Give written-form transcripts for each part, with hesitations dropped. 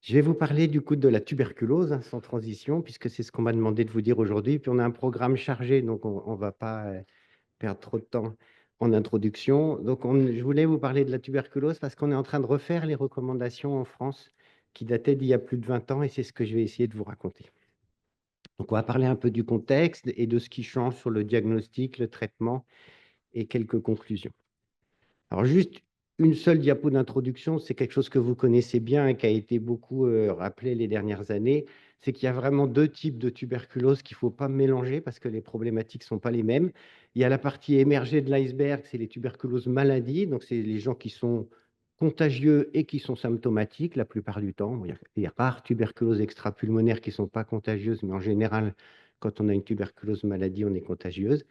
Je vais vous parler du coup de la tuberculose, hein, sans transition, puisque c'est ce qu'on m'a demandé de vous dire aujourd'hui. Puis on a un programme chargé, donc on ne va pas perdre trop de temps en introduction. Donc je voulais vous parler de la tuberculose parce qu'on est en train de refaire les recommandations en France qui dataient d'il y a plus de 20 ans, et c'est ce que je vais essayer de vous raconter. Donc on va parler un peu du contexte et de ce qui change sur le diagnostic, le traitement et quelques conclusions. Alors, juste une seule diapo d'introduction, c'est quelque chose que vous connaissez bien et qui a été beaucoup rappelé les dernières années, c'est qu'il y a vraiment deux types de tuberculose qu'il ne faut pas mélanger parce que les problématiques ne sont pas les mêmes. Il y a la partie émergée de l'iceberg, c'est les tuberculoses maladies, donc c'est les gens qui sont contagieux et qui sont symptomatiques la plupart du temps. Il y a des rares tuberculoses extrapulmonaires qui ne sont pas contagieuses, mais en général, quand on a une tuberculose maladie, on est contagieuse.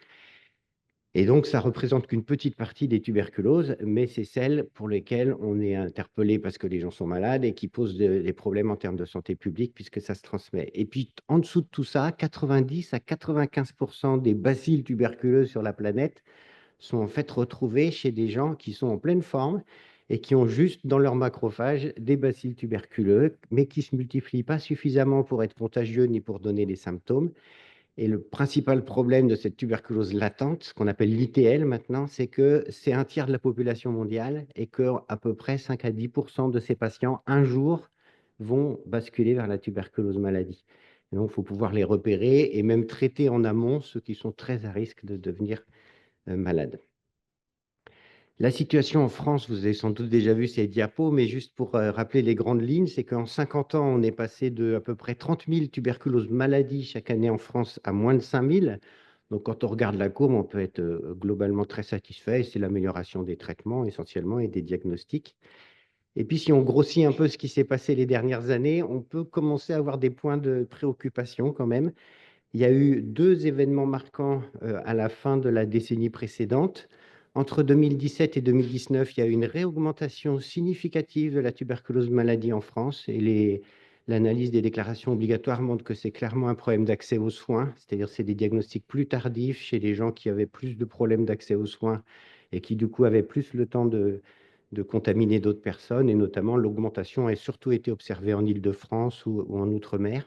Et donc, ça représente qu'une petite partie des tuberculoses, mais c'est celle pour lesquelles on est interpellé parce que les gens sont malades et qui posent des problèmes en termes de santé publique puisque ça se transmet. Et puis, en dessous de tout ça, 90 à 95% des bacilles tuberculeuses sur la planète sont en fait retrouvées chez des gens qui sont en pleine forme et qui ont juste dans leur macrophage des bacilles tuberculeux, mais qui ne se multiplient pas suffisamment pour être contagieux ni pour donner des symptômes. Et le principal problème de cette tuberculose latente, ce qu'on appelle l'ITL maintenant, c'est que c'est un tiers de la population mondiale et qu'à peu près 5 à 10% de ces patients, un jour, vont basculer vers la tuberculose maladie. Et donc, il faut pouvoir les repérer et même traiter en amont ceux qui sont très à risque de devenir malades. La situation en France, vous avez sans doute déjà vu ces diapos, mais juste pour rappeler les grandes lignes, c'est qu'en 50 ans, on est passé de à peu près 30 000 tuberculoses maladies chaque année en France à moins de 5 000. Donc, quand on regarde la courbe, on peut être globalement très satisfait. C'est l'amélioration des traitements essentiellement et des diagnostics. Et puis, si on grossit un peu ce qui s'est passé les dernières années, on peut commencer à avoir des points de préoccupation quand même. Il y a eu deux événements marquants à la fin de la décennie précédente. Entre 2017 et 2019, il y a eu une réaugmentation significative de la tuberculose maladie en France et l'analyse des déclarations obligatoires montre que c'est clairement un problème d'accès aux soins, c'est-à-dire c'est des diagnostics plus tardifs chez les gens qui avaient plus de problèmes d'accès aux soins et qui du coup avaient plus le temps de contaminer d'autres personnes, et notamment l'augmentation a surtout été observée en Île-de-France ou en Outre-mer.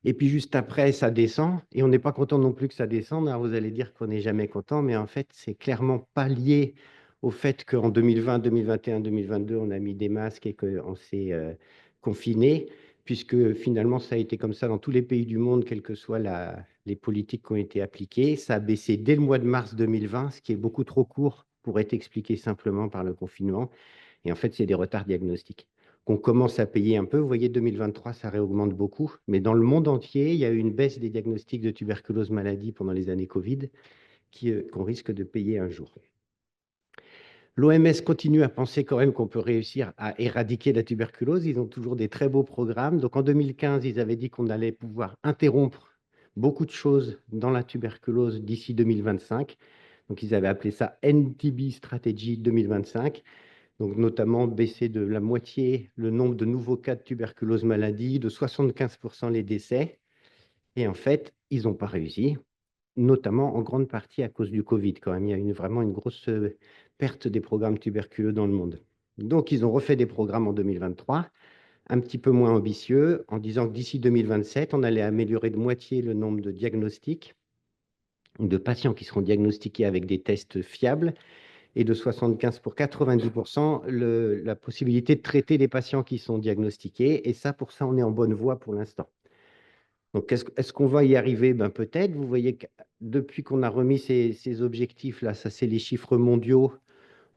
Et puis juste après, ça descend, et on n'est pas content non plus que ça descende. Alors vous allez dire qu'on n'est jamais content, mais en fait, c'est clairement pas lié au fait qu'en 2020, 2021, 2022, on a mis des masques et qu'on s'est confiné, puisque finalement, ça a été comme ça dans tous les pays du monde, quelles que soient les politiques qui ont été appliquées. Ça a baissé dès le mois de mars 2020, ce qui est beaucoup trop court pour être expliqué simplement par le confinement. Et en fait, c'est des retards diagnostiques qu'on commence à payer un peu. Vous voyez, 2023, ça réaugmente beaucoup. Mais dans le monde entier, il y a eu une baisse des diagnostics de tuberculose maladie pendant les années Covid qu'on risque de payer un jour. L'OMS continue à penser quand même qu'on peut réussir à éradiquer la tuberculose. Ils ont toujours des très beaux programmes. Donc en 2015, ils avaient dit qu'on allait pouvoir interrompre beaucoup de choses dans la tuberculose d'ici 2025. Donc ils avaient appelé ça NTB Strategy 2025. Donc notamment baisser de la moitié le nombre de nouveaux cas de tuberculose maladie, de 75% les décès. Et en fait, ils n'ont pas réussi, notamment en grande partie à cause du Covid quand même. Il y a vraiment une grosse perte des programmes tuberculeux dans le monde. Donc ils ont refait des programmes en 2023, un petit peu moins ambitieux, en disant que d'ici 2027, on allait améliorer de moitié le nombre de diagnostics, de patients qui seront diagnostiqués avec des tests fiables, et de 75 pour 90% la possibilité de traiter les patients qui sont diagnostiqués. Et ça, pour ça, on est en bonne voie pour l'instant. Donc, est-ce qu'on va y arriver? Ben, peut-être. Vous voyez que depuis qu'on a remis ces objectifs-là, ça, c'est les chiffres mondiaux.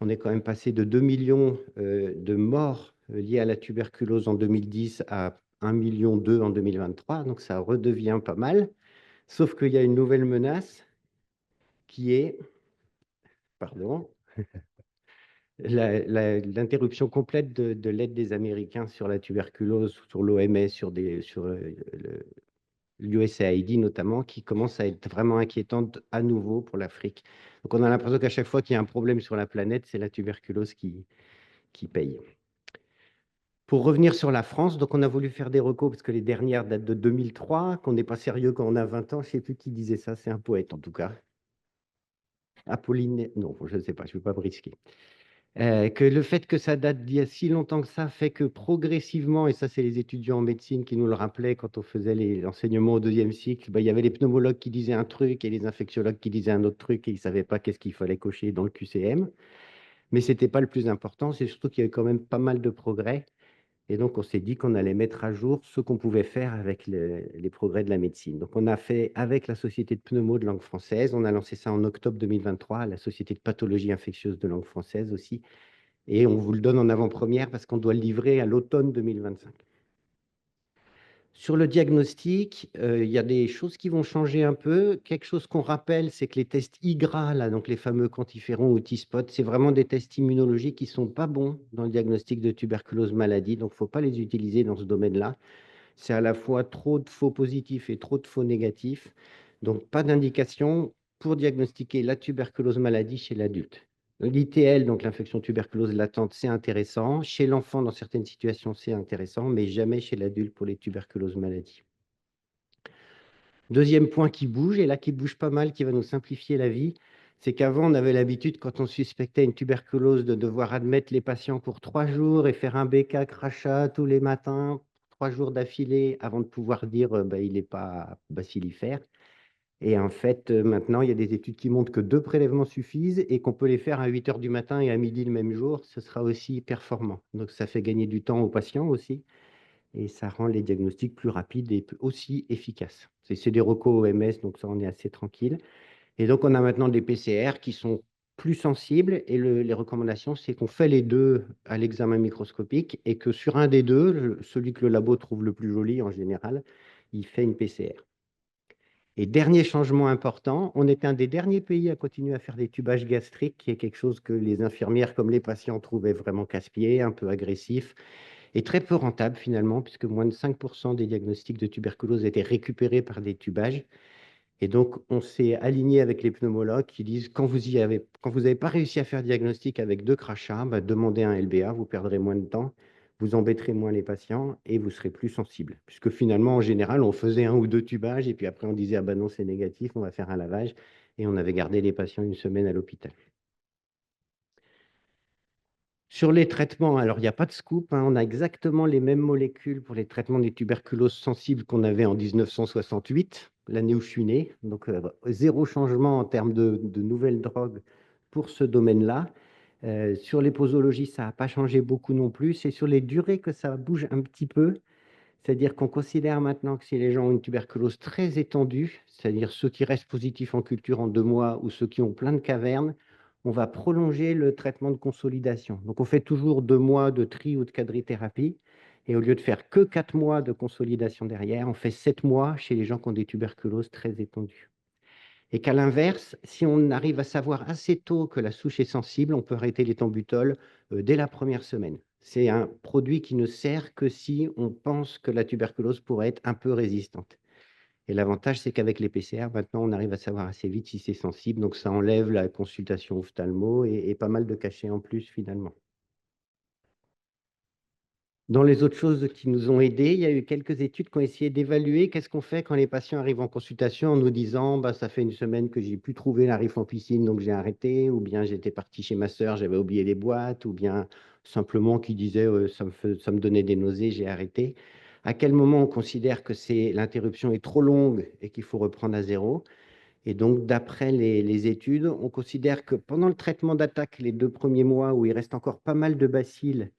On est quand même passé de 2 millions de morts liées à la tuberculose en 2010 à 1,2 million en 2023. Donc, ça redevient pas mal. Sauf qu'il y a une nouvelle menace qui est, pardon, l'interruption complète de l'aide des Américains sur la tuberculose, sur l'OMS, sur l'USAID notamment, qui commence à être vraiment inquiétante à nouveau pour l'Afrique. Donc on a l'impression qu'à chaque fois qu'il y a un problème sur la planète, c'est la tuberculose qui paye. Pour revenir sur la France, donc on a voulu faire des recos parce que les dernières datent de 2003, qu'on n'est pas sérieux quand on a 20 ans. Je ne sais plus qui disait ça, c'est un poète en tout cas. Apolline, non, je ne sais pas, je ne vais pas me risquer. Que le fait que ça date d'il y a si longtemps que ça fait que progressivement, et ça c'est les étudiants en médecine qui nous le rappelaient quand on faisait l'enseignement au deuxième cycle, bah, il y avait les pneumologues qui disaient un truc et les infectiologues qui disaient un autre truc et ils ne savaient pas qu'est-ce qu'il fallait cocher dans le QCM. Mais ce n'était pas le plus important, c'est surtout qu'il y avait quand même pas mal de progrès. Et donc, on s'est dit qu'on allait mettre à jour ce qu'on pouvait faire avec les progrès de la médecine. Donc, on a fait avec la Société de pneumo de langue française, on a lancé ça en octobre 2023, la Société de pathologie infectieuse de langue française aussi. Et on vous le donne en avant-première parce qu'on doit le livrer à l'automne 2025. Sur le diagnostic, il y a des choses qui vont changer un peu. Quelque chose qu'on rappelle, c'est que les tests IGRA, là, donc les fameux quantiférons ou T-spot, c'est vraiment des tests immunologiques qui ne sont pas bons dans le diagnostic de tuberculose maladie. Donc, il ne faut pas les utiliser dans ce domaine-là. C'est à la fois trop de faux positifs et trop de faux négatifs. Donc, pas d'indication pour diagnostiquer la tuberculose maladie chez l'adulte. L'ITL, donc l'infection tuberculose latente, c'est intéressant. Chez l'enfant, dans certaines situations, c'est intéressant, mais jamais chez l'adulte pour les tuberculoses maladies. Deuxième point qui bouge, et là qui bouge pas mal, qui va nous simplifier la vie, c'est qu'avant, on avait l'habitude, quand on suspectait une tuberculose, de devoir admettre les patients pour 3 jours et faire un BK crachat tous les matins, 3 jours d'affilée, avant de pouvoir dire bah, il n'est pas bacillifère. Et en fait, maintenant, il y a des études qui montrent que 2 prélèvements suffisent et qu'on peut les faire à 8 heures du matin et à midi le même jour. Ce sera aussi performant. Donc, ça fait gagner du temps aux patients aussi et ça rend les diagnostics plus rapides et aussi efficaces. C'est des recos OMS, donc ça, on est assez tranquille. Et donc, on a maintenant des PCR qui sont plus sensibles et les recommandations, c'est qu'on fait les deux à l'examen microscopique et que sur un des deux, celui que le labo trouve le plus joli en général, il fait une PCR. Et dernier changement important, on est un des derniers pays à continuer à faire des tubages gastriques, qui est quelque chose que les infirmières comme les patients trouvaient vraiment casse-pied, un peu agressif et très peu rentable finalement, puisque moins de 5% des diagnostics de tuberculose étaient récupérés par des tubages. Et donc, on s'est aligné avec les pneumologues qui disent, quand vous n'avez pas réussi à faire diagnostic avec 2 crachats, bah, demandez un LBA, vous perdrez moins de temps, vous embêterez moins les patients et vous serez plus sensible. Puisque finalement, en général, on faisait 1 ou 2 tubages et puis après, on disait, ah ben non, c'est négatif, on va faire un lavage. Et on avait gardé les patients une semaine à l'hôpital. Sur les traitements, alors il n'y a pas de scoop, hein, on a exactement les mêmes molécules pour les traitements des tuberculoses sensibles qu'on avait en 1968, l'année où je suis né. Donc, zéro changement en termes de nouvelles drogues pour ce domaine-là. Sur les posologies, ça n'a pas changé beaucoup non plus. C'est sur les durées que ça bouge un petit peu. C'est-à-dire qu'on considère maintenant que si les gens ont une tuberculose très étendue, c'est-à-dire ceux qui restent positifs en culture en 2 mois ou ceux qui ont plein de cavernes, on va prolonger le traitement de consolidation. Donc, on fait toujours 2 mois de tri ou de quadrithérapie. Et au lieu de faire que 4 mois de consolidation derrière, on fait 7 mois chez les gens qui ont des tuberculoses très étendues. Et qu'à l'inverse, si on arrive à savoir assez tôt que la souche est sensible, on peut arrêter l'éthambutol dès la première semaine. C'est un produit qui ne sert que si on pense que la tuberculose pourrait être un peu résistante. Et l'avantage, c'est qu'avec les PCR, maintenant, on arrive à savoir assez vite si c'est sensible. Donc, ça enlève la consultation ophtalmo et pas mal de cachets en plus, finalement. Dans les autres choses qui nous ont aidés, il y a eu quelques études qui ont essayé d'évaluer qu'est-ce qu'on fait quand les patients arrivent en consultation en nous disant bah, ça fait une semaine que j'ai plus trouvé la rifampicine, donc j'ai arrêté, ou bien j'étais parti chez ma sœur, j'avais oublié les boîtes, ou bien simplement qui disait ça me donnait des nausées, j'ai arrêté. À quel moment on considère que l'interruption est trop longue et qu'il faut reprendre à zéro? Et donc, d'après les études, on considère que pendant le traitement d'attaque, les 2 premiers mois où il reste encore pas mal de bacilles,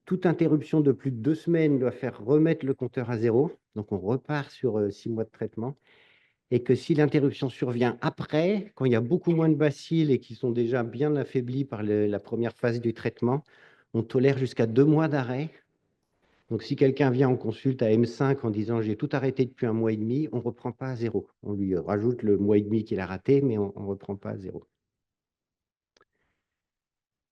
toute interruption de plus de 2 semaines doit faire remettre le compteur à zéro. Donc, on repart sur 6 mois de traitement. Et que si l'interruption survient après, quand il y a beaucoup moins de bacilles et qui sont déjà bien affaiblis par la première phase du traitement, on tolère jusqu'à 2 mois d'arrêt. Donc, si quelqu'un vient en consulte à M5 en disant j'ai tout arrêté depuis 1 mois et demi, on ne reprend pas à zéro. On lui rajoute le mois et demi qu'il a raté, mais on ne reprend pas à zéro.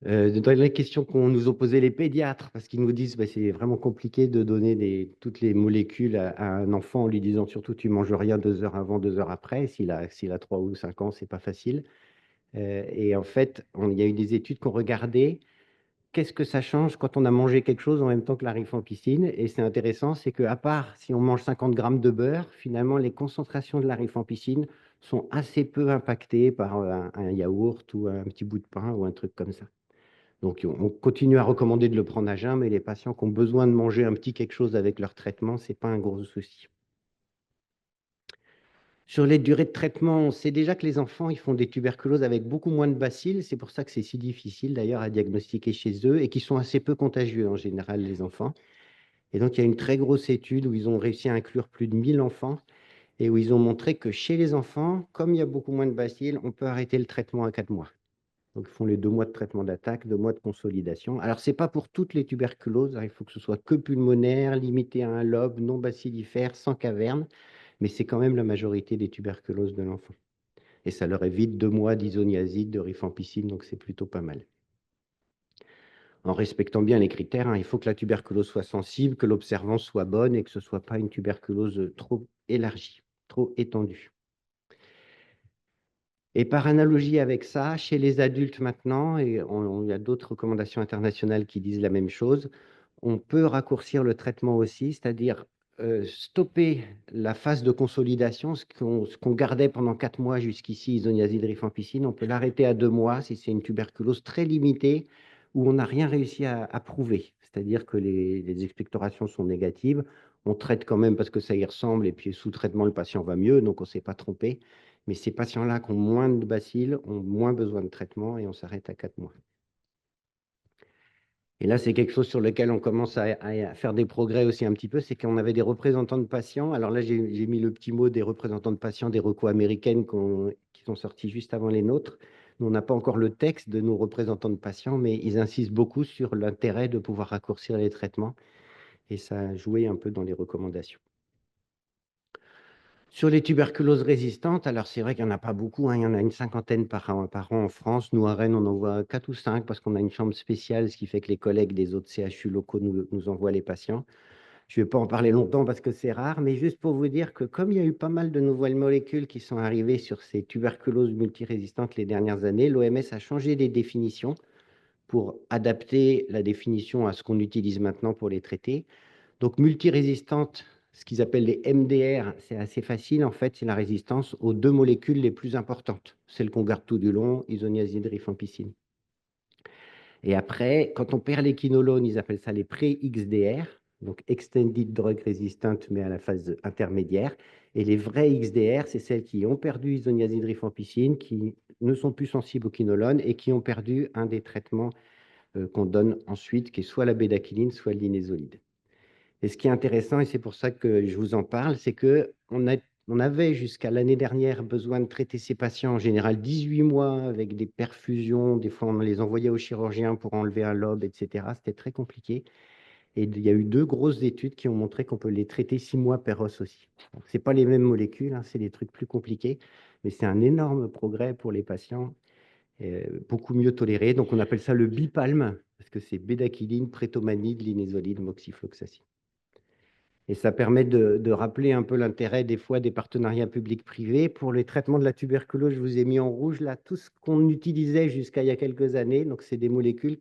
Dans les questions qu'on nous ont posées les pédiatres, parce qu'ils nous disent que c'est vraiment compliqué de donner toutes les molécules à un enfant en lui disant surtout tu manges rien 2 heures avant, 2 heures après. S'il a 3 ou 5 ans, c'est pas facile. Et en fait, il y a eu des études qui ont regardé qu'est-ce que ça change quand on a mangé quelque chose en même temps que la rifampicine. Et c'est intéressant, c'est qu'à part si on mange 50 grammes de beurre, finalement, les concentrations de la rifampicine sont assez peu impactées par un yaourt ou un petit bout de pain ou un truc comme ça. Donc, on continue à recommander de le prendre à jeun, mais les patients qui ont besoin de manger un petit quelque chose avec leur traitement, ce n'est pas un gros souci. Sur les durées de traitement, on sait déjà que les enfants, ils font des tuberculoses avec beaucoup moins de bacilles. C'est pour ça que c'est si difficile d'ailleurs à diagnostiquer chez eux et qui sont assez peu contagieux en général, les enfants. Et donc, il y a une très grosse étude où ils ont réussi à inclure plus de 1000 enfants et où ils ont montré que chez les enfants, comme il y a beaucoup moins de bacilles, on peut arrêter le traitement à 4 mois. Donc, ils font les 2 mois de traitement d'attaque, 2 mois de consolidation. Alors, ce n'est pas pour toutes les tuberculoses, hein, il faut que ce soit que pulmonaire, limité à un lobe, non bacillifère, sans caverne, mais c'est quand même la majorité des tuberculoses de l'enfant. Et ça leur évite 2 mois d'isoniazide, de rifampicine, donc c'est plutôt pas mal. En respectant bien les critères, hein, il faut que la tuberculose soit sensible, que l'observance soit bonne et que ce ne soit pas une tuberculose trop élargie, trop étendue. Et par analogie avec ça, chez les adultes maintenant, et il y a d'autres recommandations internationales qui disent la même chose, on peut raccourcir le traitement aussi, c'est-à-dire stopper la phase de consolidation, ce qu'on gardait pendant 4 mois jusqu'ici, isoniazide, rifampicine, on peut l'arrêter à 2 mois si c'est une tuberculose très limitée où on n'a rien réussi à prouver, c'est-à-dire que les expectorations sont négatives, on traite quand même parce que ça y ressemble, et puis sous traitement, le patient va mieux, donc on ne s'est pas trompé. Mais ces patients-là qui ont moins de bacilles ont moins besoin de traitement et on s'arrête à 4 mois. Et là, c'est quelque chose sur lequel on commence à faire des progrès aussi un petit peu, c'est qu'on avait des représentants de patients. Alors là, j'ai mis le petit mot des représentants de patients des recos américaines qui sont sortis juste avant les nôtres. Nous, on n'a pas encore le texte de nos représentants de patients, mais ils insistent beaucoup sur l'intérêt de pouvoir raccourcir les traitements. Et ça a joué un peu dans les recommandations. Sur les tuberculoses résistantes, alors c'est vrai qu'il n'y en a pas beaucoup, hein, il y en a une cinquantaine par an en France. Nous, à Rennes, on en voit 4 ou 5 parce qu'on a une chambre spéciale, ce qui fait que les collègues des autres CHU locaux nous envoient les patients. Je ne vais pas en parler longtemps parce que c'est rare, mais juste pour vous dire que comme il y a eu pas mal de nouvelles molécules qui sont arrivées sur ces tuberculoses multirésistantes les dernières années, l'OMS a changé les définitions pour adapter la définition à ce qu'on utilise maintenant pour les traiter. Donc, multirésistante, ce qu'ils appellent les MDR, c'est assez facile. En fait, c'est la résistance aux 2 molécules les plus importantes, celles qu'on garde tout du long, isoniazide, rifampicine. Et après, quand on perd les quinolones, ils appellent ça les pré-XDR, donc Extended Drug Resistant, mais à la phase intermédiaire. Et les vrais XDR, c'est celles qui ont perdu isoniazide, rifampicine, qui ne sont plus sensibles aux quinolones et qui ont perdu un des traitements qu'on donne ensuite, qui est soit la bédaquiline, soit l'inésolide. Et ce qui est intéressant, et c'est pour ça que je vous en parle, c'est qu'on avait jusqu'à l'année dernière besoin de traiter ces patients en général 18 mois avec des perfusions. Des fois, on les envoyait au chirurgien pour enlever un lobe, etc. C'était très compliqué. Et il y a eu 2 grosses études qui ont montré qu'on peut les traiter 6 mois per os aussi. Ce n'est pas les mêmes molécules, hein, c'est des trucs plus compliqués, mais c'est un énorme progrès pour les patients, beaucoup mieux toléré. Donc, on appelle ça le bipalm, parce que c'est bédaquiline, prétomanide, linezolide, moxifloxacine. Et ça permet de rappeler un peu l'intérêt des fois des partenariats publics-privés. Pour les traitements de la tuberculose, je vous ai mis en rouge là tout ce qu'on utilisait jusqu'à il y a quelques années. Donc, c'est des molécules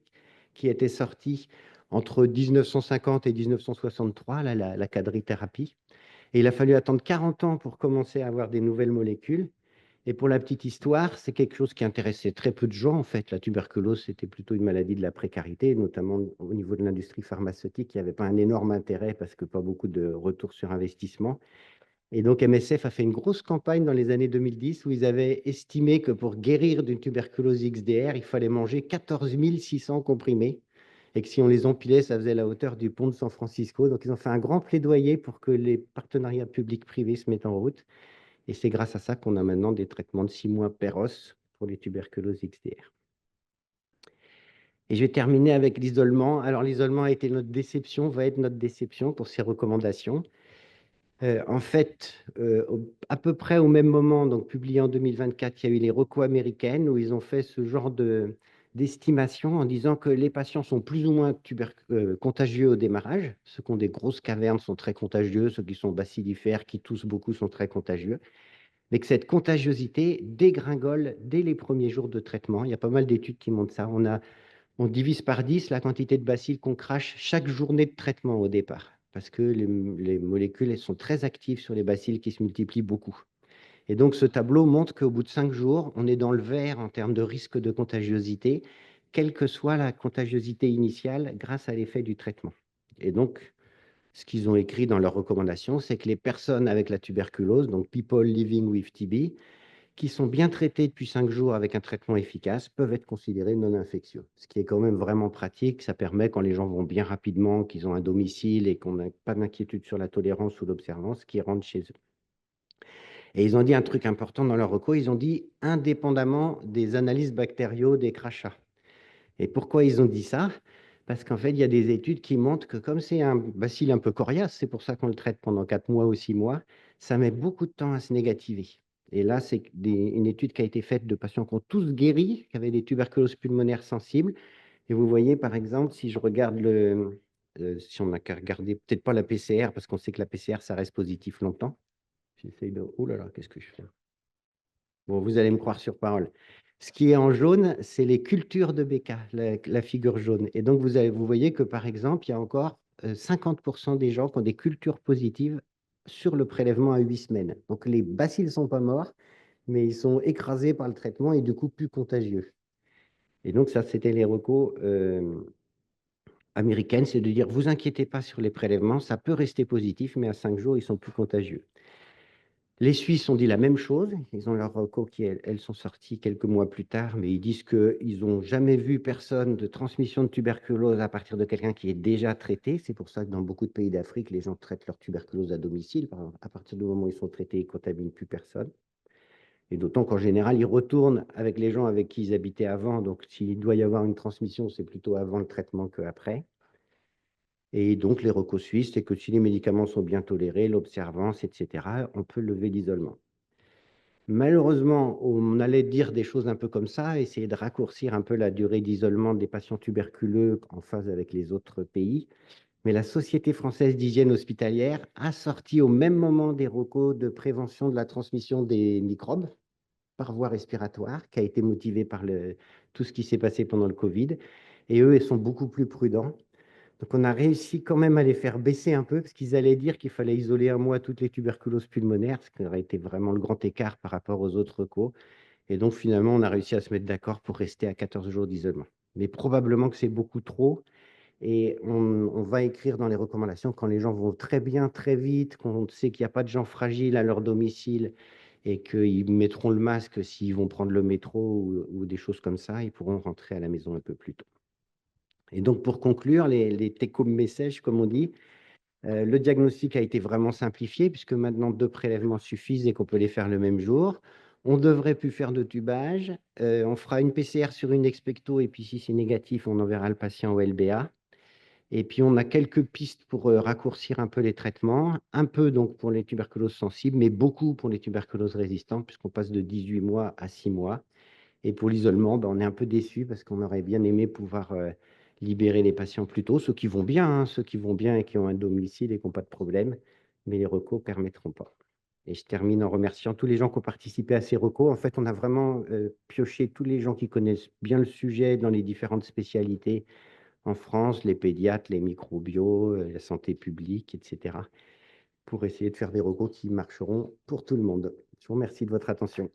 qui étaient sorties entre 1950 et 1963, là, la quadrithérapie. Et il a fallu attendre 40 ans pour commencer à avoir des nouvelles molécules. Et pour la petite histoire, c'est quelque chose qui intéressait très peu de gens, en fait. La tuberculose, c'était plutôt une maladie de la précarité, notamment au niveau de l'industrie pharmaceutique. Il n'y avait pas un énorme intérêt parce que pas beaucoup de retour sur investissement. Et donc, MSF a fait une grosse campagne dans les années 2010 où ils avaient estimé que pour guérir d'une tuberculose XDR, il fallait manger 14 600 comprimés et que si on les empilait, ça faisait la hauteur du pont de San Francisco. Donc, ils ont fait un grand plaidoyer pour que les partenariats publics-privés se mettent en route. Et c'est grâce à ça qu'on a maintenant des traitements de 6 mois per os pour les tuberculoses XDR. Et je vais terminer avec l'isolement. Alors, l'isolement a été notre déception, va être notre déception pour ces recommandations. En fait, à peu près au même moment, donc publié en 2024, il y a eu les recos américaines où ils ont fait ce genre d'estimation en disant que les patients sont plus ou moins contagieux au démarrage. Ceux qui ont des grosses cavernes sont très contagieux, ceux qui sont bacillifères, qui toussent beaucoup sont très contagieux, mais que cette contagiosité dégringole dès les premiers jours de traitement. Il y a pas mal d'études qui montrent ça. On divise par 10 la quantité de bacilles qu'on crache chaque journée de traitement au départ, parce que les molécules elles sont très actives sur les bacilles qui se multiplient beaucoup. Et donc, ce tableau montre qu'au bout de 5 jours, on est dans le vert en termes de risque de contagiosité, quelle que soit la contagiosité initiale, grâce à l'effet du traitement. Et donc, ce qu'ils ont écrit dans leurs recommandations, c'est que les personnes avec la tuberculose, donc people living with TB, qui sont bien traités depuis 5 jours avec un traitement efficace, peuvent être considérés non infectieux. Ce qui est quand même vraiment pratique. Ça permet, quand les gens vont bien rapidement, qu'ils ont un domicile et qu'on n'a pas d'inquiétude sur la tolérance ou l'observance, qu'ils rentrent chez eux. Et ils ont dit un truc important dans leur recours, ils ont dit indépendamment des analyses bactériaux des crachats. Et pourquoi ils ont dit ça? Parce qu'en fait, il y a des études qui montrent que comme c'est un bacille un peu coriace, c'est pour ça qu'on le traite pendant 4 mois ou 6 mois, ça met beaucoup de temps à se négativer. Et là, c'est une étude qui a été faite de patients qui ont tous guéri, qui avaient des tuberculoses pulmonaires sensibles. Et vous voyez, par exemple, si je regarde si on n'a qu'à regarder, peut-être pas la PCR, parce qu'on sait que la PCR, ça reste positif longtemps. J'essaye de... Oh là là, qu'est-ce que je fais? Bon, vous allez me croire sur parole. Ce qui est en jaune, c'est les cultures de BK, la figure jaune. Et donc, vous voyez que, par exemple, il y a encore 50% des gens qui ont des cultures positives sur le prélèvement à 8 semaines. Donc, les bacilles ne sont pas morts, mais ils sont écrasés par le traitement et du coup plus contagieux. Et donc, ça, c'était les recos américaines, c'est de dire, vous inquiétez pas sur les prélèvements, ça peut rester positif, mais à 5 jours, ils sont plus contagieux. Les Suisses ont dit la même chose. Ils ont leurs recours qui, elles, sont sorties quelques mois plus tard, mais ils disent qu'ils n'ont jamais vu personne de transmission de tuberculose à partir de quelqu'un qui est déjà traité. C'est pour ça que dans beaucoup de pays d'Afrique, les gens traitent leur tuberculose à domicile. À partir du moment où ils sont traités, ils ne contaminent plus personne. Et d'autant qu'en général, ils retournent avec les gens avec qui ils habitaient avant. Donc, s'il doit y avoir une transmission, c'est plutôt avant le traitement qu'après. Et donc, les recours suisses, c'est que si les médicaments sont bien tolérés, l'observance, etc., on peut lever l'isolement. Malheureusement, on allait dire des choses un peu comme ça, essayer de raccourcir un peu la durée d'isolement des patients tuberculeux en phase avec les autres pays. Mais la Société française d'hygiène hospitalière a sorti au même moment des recos de prévention de la transmission des microbes par voie respiratoire, qui a été motivé par tout ce qui s'est passé pendant le Covid. Et eux, ils sont beaucoup plus prudents. Donc, on a réussi quand même à les faire baisser un peu, parce qu'ils allaient dire qu'il fallait isoler un mois toutes les tuberculoses pulmonaires, ce qui aurait été vraiment le grand écart par rapport aux autres recos. Et donc, finalement, on a réussi à se mettre d'accord pour rester à 14 jours d'isolement. Mais probablement que c'est beaucoup trop. Et on va écrire dans les recommandations quand les gens vont très bien, très vite, qu'on sait qu'il n'y a pas de gens fragiles à leur domicile et qu'ils mettront le masque s'ils vont prendre le métro ou des choses comme ça, ils pourront rentrer à la maison un peu plus tôt. Et donc, pour conclure, les take-home messages, comme on dit, le diagnostic a été vraiment simplifié puisque maintenant 2 prélèvements suffisent et qu'on peut les faire le même jour. On devrait plus faire de tubage. On fera une PCR sur une expecto et puis si c'est négatif, on enverra le patient au LBA. Et puis on a quelques pistes pour raccourcir un peu les traitements, un peu donc pour les tuberculoses sensibles, mais beaucoup pour les tuberculoses résistantes puisqu'on passe de 18 mois à 6 mois. Et pour l'isolement, ben, on est un peu déçus parce qu'on aurait bien aimé pouvoir libérer les patients plus tôt, ceux qui vont bien, hein, ceux qui vont bien et qui ont un domicile et qui n'ont pas de problème, mais les recos ne permettront pas. Et je termine en remerciant tous les gens qui ont participé à ces recos. En fait, on a vraiment pioché tous les gens qui connaissent bien le sujet dans les différentes spécialités en France, les pédiatres, les microbios, la santé publique, etc., pour essayer de faire des recos qui marcheront pour tout le monde. Je vous remercie de votre attention.